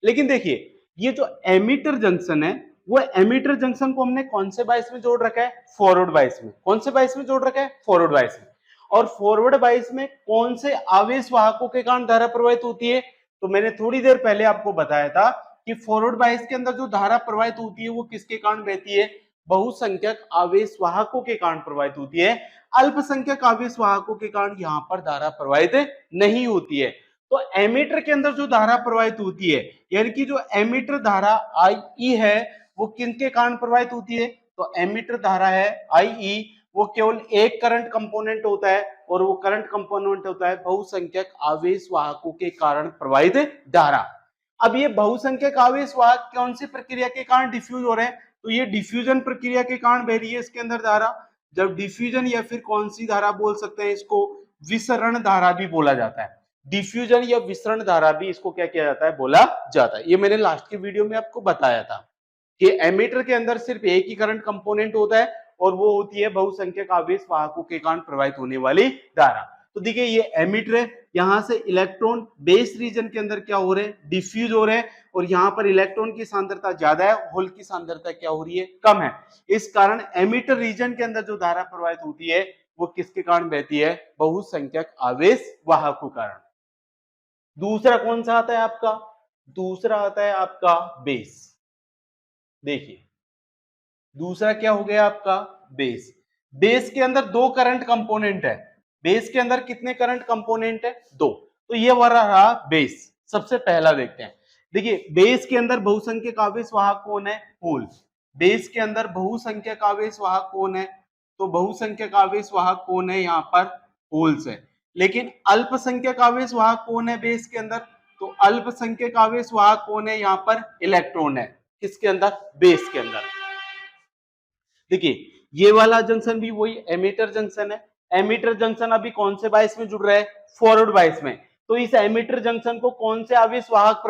लेकिन देखिए ये जो एमीटर जंक्शन है, वो एमीटर जंक्शन को हमने कौन से बाइस में जोड़ रखा है, फॉरवर्ड बाइस में। कौन से बाइस में जोड़ रखा है, फॉरवर्ड बाइस में। और फॉरवर्ड बाइस में कौन से आवेश वाहकों के कारण धारा प्रवाहित होती है, तो मैंने थोड़ी देर पहले आपको बताया था कि फॉरवर्ड बाइस के अंदर जो धारा प्रवाहित होती है वो किसके कारण बहती है, बहुसंख्यक आवेश वाहकों के कारण प्रवाहित होती है। अल्पसंख्यक आवेश वाहकों के कारण यहां पर धारा प्रवाहित नहीं होती है। तो एमीटर के अंदर जो धारा प्रवाहित होती है, यानी कि जो एमीटर धारा आई है वो किनके कारण प्रवाहित होती है, तो एमीटर धारा है आई, वो केवल एक करंट कंपोनेंट होता है, और वो करंट कंपोनेंट होता है बहुसंख्यक आवेश वाहकों के कारण प्रवाहित धारा। अब ये बहुसंख्यक आवेश वाहक कौन सी प्रक्रिया के कारण डिफ्यूज हो रहे हैं, तो ये डिफ्यूजन प्रक्रिया के कारण बह रही है इसके अंदर धारा। जब डिफ्यूजन, या फिर कौन सी धारा बोल सकते हैं इसको, विसरण धारा भी बोला जाता है। डिफ्यूजन या विसरण धारा भी इसको क्या किया जाता है, बोला जाता है। ये मैंने लास्ट की वीडियो में आपको बताया था कि एमीटर के अंदर सिर्फ एक ही करंट कंपोनेंट होता है, और वो होती है बहुसंख्यक आवेश वाहकों के कारण प्रवाहित होने वाली धारा। तो देखिए ये एमीटर है, यहां से इलेक्ट्रॉन बेस रीजन के अंदर क्या हो रहे हैं, डिफ्यूज हो रहे हैं, और यहां पर इलेक्ट्रॉन की सांद्रता ज्यादा है, होल की सांद्रता क्या हो रही है, कम है। इस कारण एमिटर रीजन के अंदर जो धारा प्रवाहित होती है वो किसके कारण बहती है, बहुसंख्यक आवेश वाहक के कारण। दूसरा कौन सा आता है आपका, दूसरा आता है आपका बेस। देखिए दूसरा क्या हो गया आपका, बेस। बेस के अंदर दो करंट कंपोनेंट है, बेस के अंदर कितने करंट कंपोनेंट है, दो। तो ये वाला रहा बेस। सबसे पहला देखते हैं, देखिए बेस के अंदर बहुसंख्यक आवेश वाहक कौन है, होल। बेस के अंदर बहुसंख्यक आवेश वाहक कौन है, तो बहुसंख्यक आवेश वाहक कौन है, यहाँ पर होल्स है। लेकिन अल्पसंख्यक आवेश वाहक कौन है बेस के अंदर, तो अल्पसंख्यक आवेश वाहक कौन है, यहाँ पर इलेक्ट्रॉन है। किसके अंदर, बेस के अंदर। देखिए ये वाला जंक्शन भी वही एमीटर जंक्शन है। एमीटर जंक्शन अभी कौन से बायस में जुड़ रहा है, फॉरवर्ड बायस में। तो इस एमीटर जंक्शन को कौन से आवेश वाहक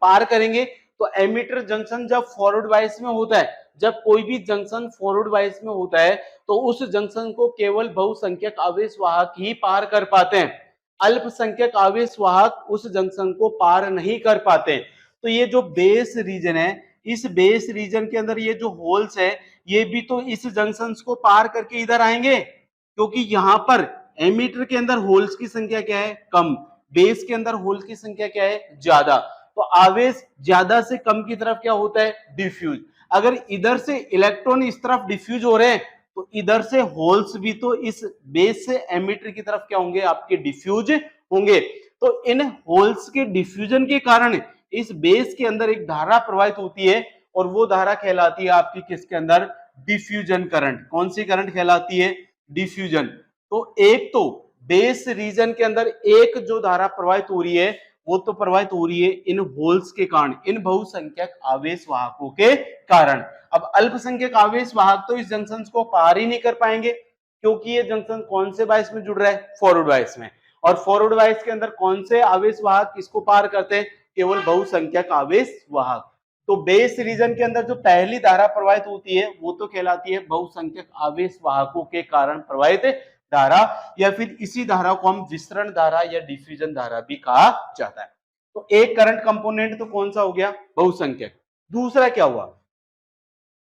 पार करेंगे, तो एमीटर जंक्शन जब फॉरवर्ड बायस में होता है, जब कोई भी जंक्शन फॉरवर्ड बायस में होता है तो उस जंक्शन को केवल बहुसंख्यक आवेश वाहक ही पार कर पाते हैं, अल्पसंख्यक आवेश वाहक उस जंक्शन को पार नहीं कर पाते। तो ये जो बेस रीजन है, इस बेस रीजन के अंदर ये जो होल्स है ये भी तो इस जंक्शन को पार करके इधर आएंगे, क्योंकि यहां पर एमीटर के अंदर होल्स की संख्या क्या है, कम, बेस के अंदर होल की संख्या क्या है, ज्यादा। तो आवेश ज्यादा से कम की तरफ क्या होता है, डिफ्यूज। अगर इधर से इलेक्ट्रॉन इस तरफ डिफ्यूज हो रहे हैं तो इधर से होल्स भी तो इस बेस से एमीटर की तरफ क्या होंगे, आपके डिफ्यूज होंगे। तो इन होल्स के डिफ्यूजन के कारण इस बेस के अंदर एक धारा प्रवाहित होती है, और वो धारा कहलाती है आपकी किसके अंदर, डिफ्यूजन करंट। कौन सी करंट कहलाती है, डिफ्यूजन। तो एक तो बेस रीजन के अंदर एक जो धारा प्रवाहित हो रही है वो तो प्रवाहित हो रही है इन होल्स के कारण, इन बहुसंख्यक आवेश वाहकों के कारण। अब अल्पसंख्यक आवेश वाहक तो इस जंक्शन को पार ही नहीं कर पाएंगे, क्योंकि ये जंक्शन कौन से बायस में जुड़ रहा है, फॉरवर्ड बायस में। और फॉरवर्ड बायस के अंदर कौन से आवेश वाहक किसको पार करते हैं, केवल बहुसंख्यक आवेश वाहक। तो बेस रीजन के अंदर जो पहली धारा प्रवाहित होती है वो तो कहलाती है बहुसंख्यक आवेश वाहकों के कारण प्रवाहित धारा, या फिर इसी धारा को हम विसरण धारा या डिफ्यूजन धारा भी कहा जाता है। तो एक करंट कंपोनेंट तो कौन सा हो गया, बहुसंख्यक। दूसरा क्या हुआ,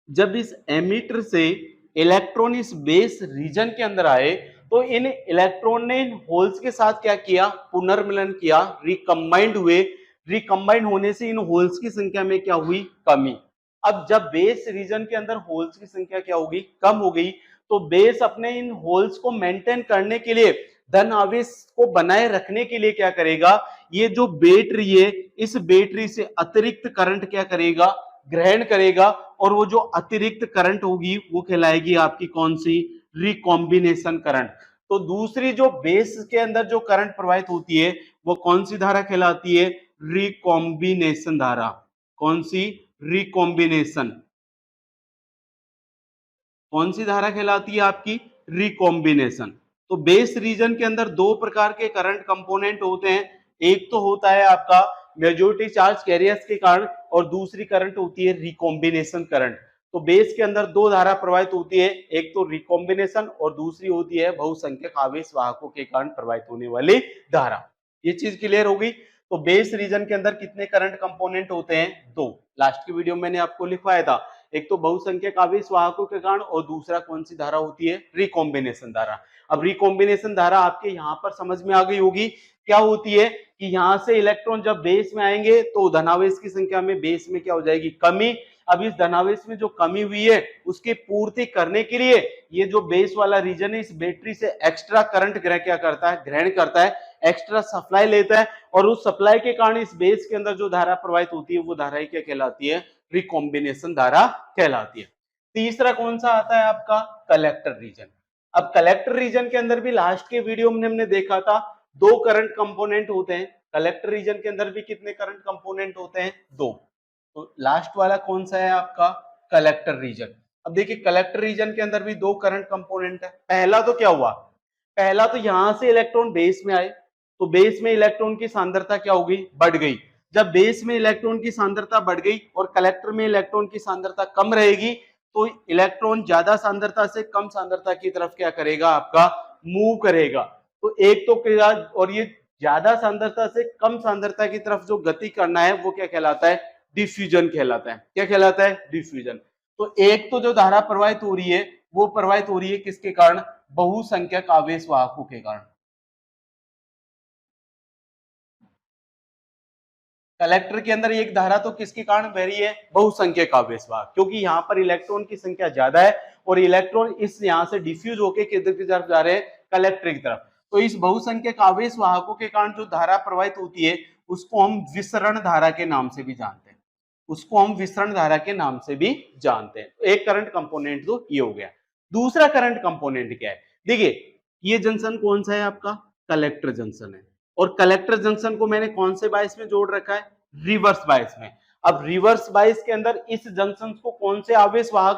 जब इस एमीटर से इलेक्ट्रॉन इस बेस रीजन के अंदर आए तो इन इलेक्ट्रॉन ने इन होल्स के साथ क्या किया, पुनर्मिलन किया, रिकंबाइंड हुए। रिकंबाइंड होने से इन होल्स की संख्या में क्या हुई, कमी। अब जब बेस रीजन के अंदर होल्स की संख्या क्या होगी, कम हो गई, तो बेस अपने इन होल्स को मेंटेन करने के लिए, धन आवेश को बनाए रखने के लिए क्या करेगा, ये जो बैटरी है इस बैटरी से अतिरिक्त करंट क्या करेगा, ग्रहण करेगा, और वो जो अतिरिक्त करंट होगी वो कहलाएगी आपकी कौन सी, रिकॉम्बिनेशन करंट। तो दूसरी जो बेस के अंदर जो करंट प्रवाहित होती है वो कौन सी धारा कहलाती है, रिकॉम्बिनेशन धारा। कौन सी, रिकॉम्बिनेशन। कौन सी धारा कहलाती है आपकी, रिकॉम्बिनेशन। तो बेस रीजन के अंदर दो प्रकार के करंट कंपोनेंट होते हैं, एक तो होता है आपका मेजॉरिटी चार्ज कैरियर्स के कारण, और दूसरी करंट होती है रिकॉम्बिनेशन करंट। तो बेस के अंदर दो धारा प्रवाहित होती है, एक तो रिकॉम्बिनेशन और दूसरी होती है बहुसंख्यक आवेश वाहकों के कारण प्रवाहित होने वाली धारा। ये चीज क्लियर हो गई। तो बेस रीजन के अंदर कितने करंट कंपोनेंट होते हैं, दो। लास्ट की वीडियो में मैंने आपको लिखवाया था, एक तो बहुसंख्यक आवेश वाहकों के कारण, और दूसरा कौन सी धारा होती है, रिकॉम्बिनेशन धारा। अब रिकॉम्बिनेशन धारा आपके यहाँ पर समझ में आ गई होगी, क्या होती है कि यहाँ से इलेक्ट्रॉन जब बेस में आएंगे तो धनावेश की संख्या में बेस में क्या हो जाएगी, कमी। अब इस धनावेश में जो कमी हुई है उसकी पूर्ति करने के लिए ये जो बेस वाला रीजन है इस बैटरी से एक्स्ट्रा करंट क्या करता है, ग्रहण करता है, एक्स्ट्रा सप्लाई लेता है, और उस सप्लाई के कारण इस बेस के अंदर जो धारा प्रवाहित होती है वो धारा क्या कहलाती है, रिकॉम्बिनेशन धारा कहलाती है। तीसरा कौन सा आता है आपका, कलेक्टर रीजन। अब कलेक्टर रीजन के अंदर भी लास्ट के वीडियो में हमने देखा था दो करंट कंपोनेंट होते हैं। कलेक्टर रीजन के अंदर भी कितने करंट कंपोनेंट होते हैं, दो। तो लास्ट वाला कौन सा है आपका, कलेक्टर रीजन। अब देखिए कलेक्टर रीजन के अंदर भी दो करंट कंपोनेंट है। पहला तो क्या हुआ, पहला तो यहां से इलेक्ट्रॉन बेस में आए तो बेस में इलेक्ट्रॉन की सांद्रता क्या हो गई, बढ़ गई। जब बेस में इलेक्ट्रॉन की सांद्रता बढ़ गई और कलेक्टर में इलेक्ट्रॉन की सांद्रता कम रहेगी तो इलेक्ट्रॉन ज्यादा सांद्रता से कम सांद्रता की तरफ क्या करेगा, आपका मूव करेगा। तो एक तो क्या, और ये ज्यादा सांद्रता से कम सांद्रता की तरफ जो गति करना है वो क्या कहलाता है, डिफ्यूजन कहलाता है। क्या कहलाता है, डिफ्यूजन। तो एक तो जो धारा प्रवाहित हो रही है वो प्रवाहित हो रही है किसके कारण, बहुसंख्यक आवेश वाहकों के कारण। कलेक्टर के अंदर एक धारा तो किसके कारण बह रही है, बहुसंख्यक आवेश वाहक, क्योंकि यहाँ पर इलेक्ट्रॉन की संख्या ज्यादा है और इलेक्ट्रॉन इस यहाँ से डिफ्यूज होकर किधर की तरफ जा रहे हैं, कलेक्टर की तरफ। तो इस बहुसंख्यक आवेश वाहकों के कारण जो धारा प्रवाहित होती है उसको हम विसरण धारा के नाम से भी जानते हैं, उसको हम विसरण धारा के नाम से भी जानते हैं। तो एक करंट कंपोनेंट तो ये हो गया। दूसरा करंट कंपोनेंट क्या है, देखिए ये जंक्शन कौन सा है आपका, कलेक्टर जंक्शन है। और कलेक्टर जंक्शन को मैंने कौन से बायस में जोड़ रखा है, रिवर्स बायस में। अब रिवर्स बायस के अंदर इस जंक्शन को कौन से आवेश वाहक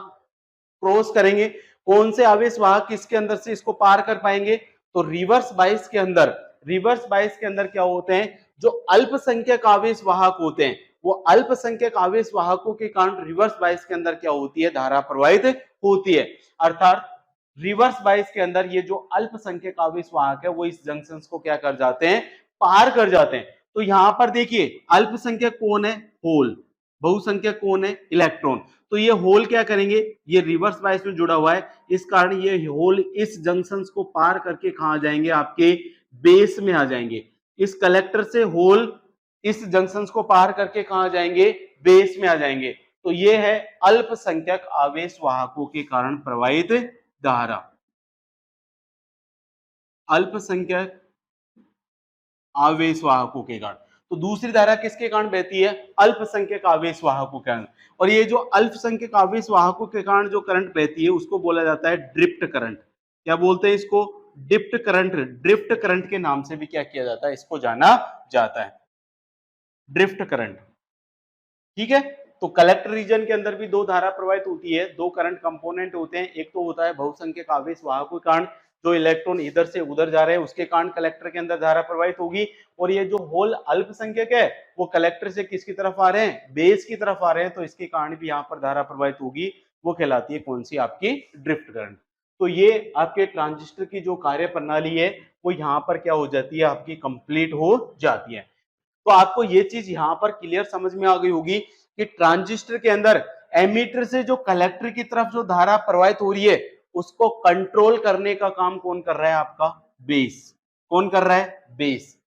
क्रॉस करेंगे, कौन से आवेश वाहक इसके अंदर से इसको पार कर पाएंगे, तो रिवर्स बायस के अंदर, रिवर्स बायस के अंदर क्या होते हैं, जो अल्पसंख्यक आवेश वाहक होते हैं वो अल्पसंख्यक आवेश वाहकों के कारण रिवर्स बायस के अंदर क्या होती है, धारा प्रवाहित होती है। अर्थात रिवर्स बायस के अंदर ये जो अल्पसंख्यक आवेश वाहक है वो इस जंक्शन को क्या कर जाते हैं, पार कर जाते हैं। तो यहां पर देखिए अल्पसंख्यक कौन है, होल, बहुसंख्यक कौन है, इलेक्ट्रॉन। तो ये होल क्या करेंगे, ये रिवर्स बायस में जुड़ा हुआ है, इस कारण ये होल इस जंक्शन को पार करके कहां जाएंगे, आपके बेस में आ जाएंगे। इस कलेक्टर से होल इस जंक्शन को पार करके कहां जाएंगे, बेस में आ जाएंगे। तो ये है अल्पसंख्यक आवेश वाहकों के कारण प्रवाहित धारा। अल्पसंख्यक आवेश वाहकों के कारण, तो दूसरी धारा किसके कारण बहती है, अल्पसंख्यक आवेश वाहकों के कारण। और ये जो अल्पसंख्यक आवेश वाहकों के कारण जो करंट बहती है उसको बोला जाता है ड्रिफ्ट करंट। क्या बोलते हैं इसको, ड्रिफ्ट करंट। ड्रिफ्ट करंट के नाम से भी क्या किया जाता है, इसको जाना जाता है, ड्रिफ्ट करंट। ठीक है। तो कलेक्टर रीजन के अंदर भी दो धारा प्रवाहित होती है, दो करंट कंपोनेंट होते हैं। एक तो होता है बहुसंख्यक आवेश वाहकों के कारण, जो इलेक्ट्रॉन इधर से उधर जा रहे हैं उसके कारण कलेक्टर के अंदर धारा प्रवाहित होगी। और ये जो होल अल्पसंख्यक है वो कलेक्टर से किसकी तरफ आ रहे हैं, बेस की तरफ आ रहे हैं, तो इसके कारण भी यहाँ पर धारा प्रवाहित होगी। वो कहलाती है कौन सी, आपकी ड्रिफ्ट करंट। तो ये आपके ट्रांजिस्टर की जो कार्य प्रणाली है वो यहाँ पर क्या हो जाती है, आपकी कंप्लीट हो जाती है। तो आपको ये चीज यहां पर क्लियर समझ में आ गई होगी कि ट्रांजिस्टर के अंदर एमीटर से जो कलेक्टर की तरफ जो धारा प्रवाहित हो रही है उसको कंट्रोल करने का काम कौन कर रहा है, आपका बेस। कौन कर रहा है, बेस।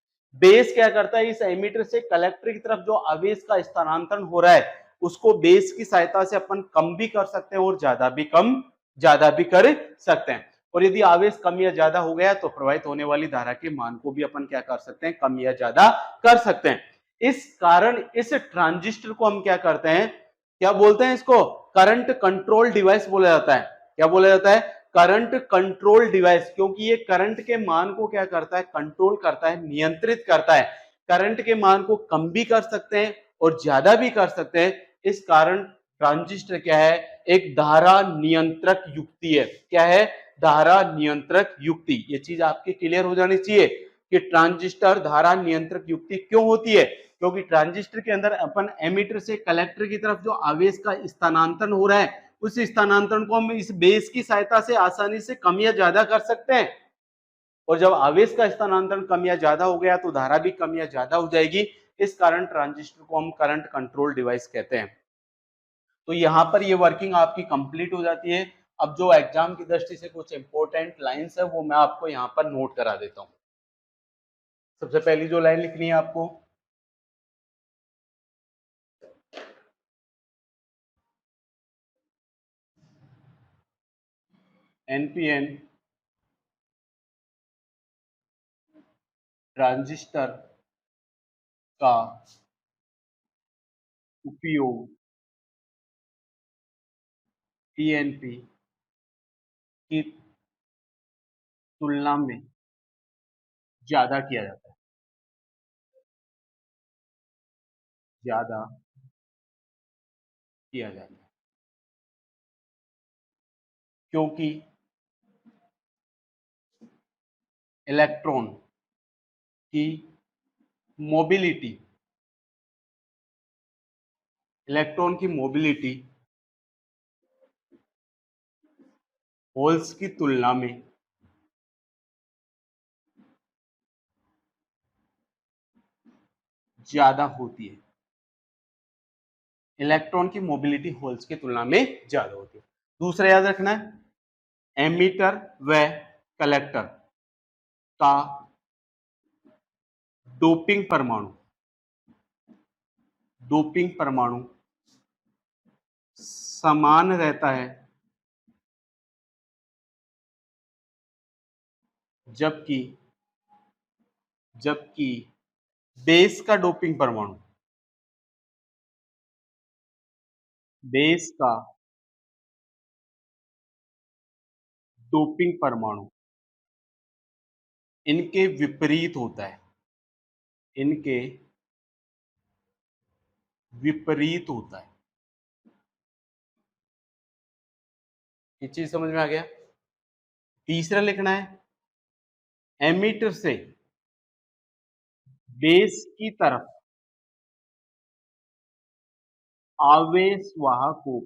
बेस क्या करता है, इस एमीटर से कलेक्टर की तरफ जो आवेश का स्थानांतरण हो रहा है उसको बेस की सहायता से अपन कम भी कर सकते हैं और ज्यादा भी कर सकते हैं। और यदि आवेश कम या ज्यादा हो गया तो प्रवाहित होने वाली धारा के मान को भी अपन क्या कर सकते हैं, कम या ज्यादा कर सकते हैं। इस कारण इस ट्रांजिस्टर को हम क्या करते हैं, क्या बोलते हैं इसको, करंट कंट्रोल डिवाइस बोला जाता है। क्या बोला जाता है, करंट कंट्रोल डिवाइस, क्योंकि ये करंट के मान को क्या करता है, कंट्रोल करता है, नियंत्रित करता है। करंट के मान को कम भी कर सकते हैं और ज्यादा भी कर सकते हैं। इस कारण ट्रांजिस्टर क्या है, एक धारा नियंत्रक युक्ति है। क्या है, धारा नियंत्रक युक्ति। ये चीज आपकी क्लियर हो जानी चाहिए कि ट्रांजिस्टर धारा नियंत्रक युक्ति क्यों होती है, क्योंकि ट्रांजिस्टर के अंदर अपन एमीटर से कलेक्टर की तरफ जो आवेश का स्थानांतरण हो रहा है उस स्थानांतरण को हम इस बेस की सहायता से आसानी से कम या ज्यादा कर सकते हैं। और जब आवेश का स्थानांतरण कम या ज्यादा हो गया तो धारा भी कम या ज्यादा हो जाएगी। इस कारण ट्रांजिस्टर को हम करंट कंट्रोल डिवाइस कहते हैं। तो यहाँ पर ये वर्किंग आपकी कंप्लीट हो जाती है। अब जो एग्जाम की दृष्टि से कुछ इंपॉर्टेंट लाइंस है वो मैं आपको यहाँ पर नोट करा देता हूँ। सबसे पहली जो लाइन लिखनी है आपको, एनपीएन ट्रांजिस्टर का उपयोग पीएनपी की तुलना में ज्यादा किया जाता है, ज्यादा किया जाता है, क्योंकि इलेक्ट्रॉन की मोबिलिटी, इलेक्ट्रॉन की मोबिलिटी होल्स की तुलना में ज्यादा होती है, इलेक्ट्रॉन की मोबिलिटी होल्स की तुलना में ज्यादा होती है। दूसरा याद रखना है, एमीटर व कलेक्टर का डोपिंग परमाणु समान रहता है, जबकि जबकि बेस का डोपिंग परमाणु इनके विपरीत होता है, इनके विपरीत होता है। ये चीज समझ में आ गया। तीसरा लिखना है, एमीटर से बेस की तरफ आवेश वाहकों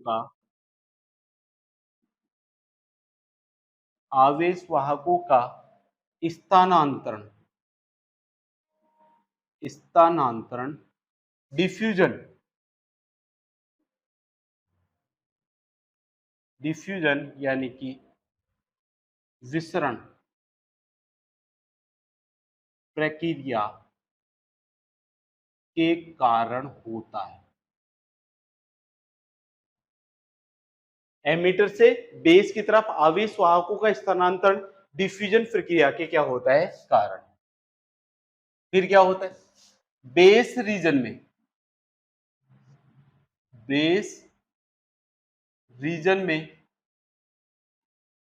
का स्थानांतरण स्थानांतरण डिफ्यूजन यानी कि विसरण प्रक्रिया के कारण होता है। एमीटर से बेस की तरफ आवेश वाहकों का स्थानांतरण डिफ्यूजन प्रक्रिया के क्या होता है, कारण। फिर क्या होता है, बेस रीजन में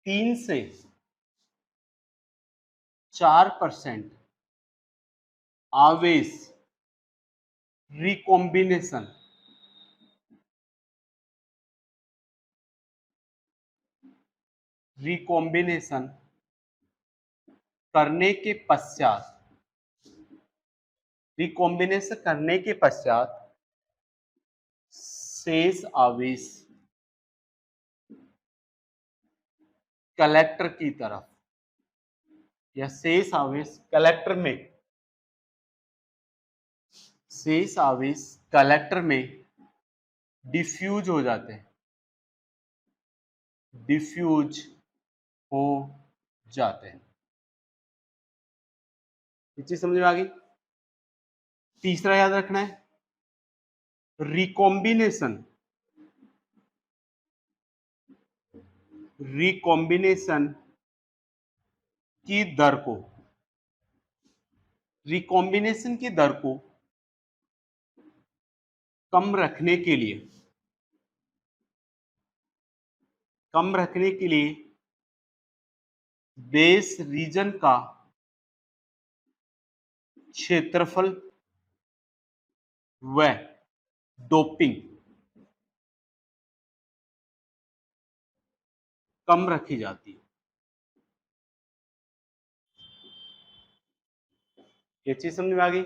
3 से 4% आवेश रिकॉम्बिनेशन करने के पश्चात शेष आवेश कलेक्टर की तरफ या शेष आवेश कलेक्टर में डिफ्यूज हो जाते हैं, ये चीज समझ में आ गई। तीसरा याद रखना है, रिकॉम्बिनेशन की दर को कम रखने के लिए बेस रीजन का क्षेत्रफल व डोपिंग कम रखी जाती है। ये चीज समझ में आ गई।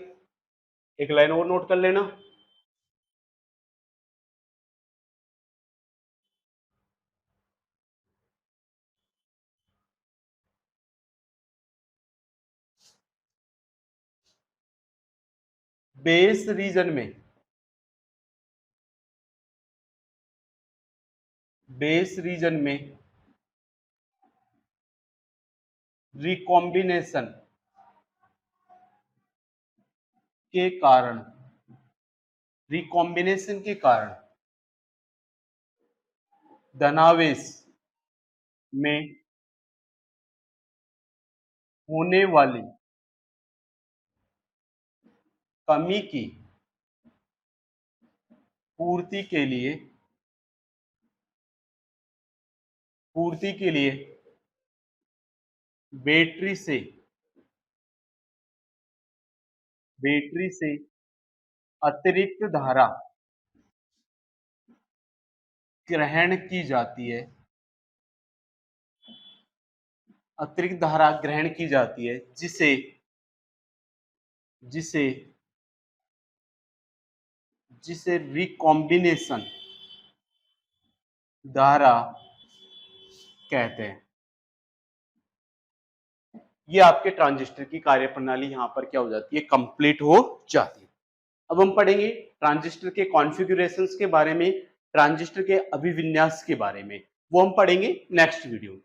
एक लाइन और नोट कर लेना, बेस रीजन में रिकॉम्बिनेशन के कारण धनावेश में होने वाली कमी की पूर्ति के लिए बैटरी से अतिरिक्त धारा ग्रहण की जाती है, जिसे रिकॉम्बिनेशन धारा कहते हैं। ये आपके ट्रांजिस्टर की कार्यप्रणाली यहां पर क्या हो जाती है, कंप्लीट हो जाती है। अब हम पढ़ेंगे ट्रांजिस्टर के कॉन्फ़िगरेशंस के बारे में, ट्रांजिस्टर के अभिविन्यास के बारे में। वो हम पढ़ेंगे नेक्स्ट वीडियो में।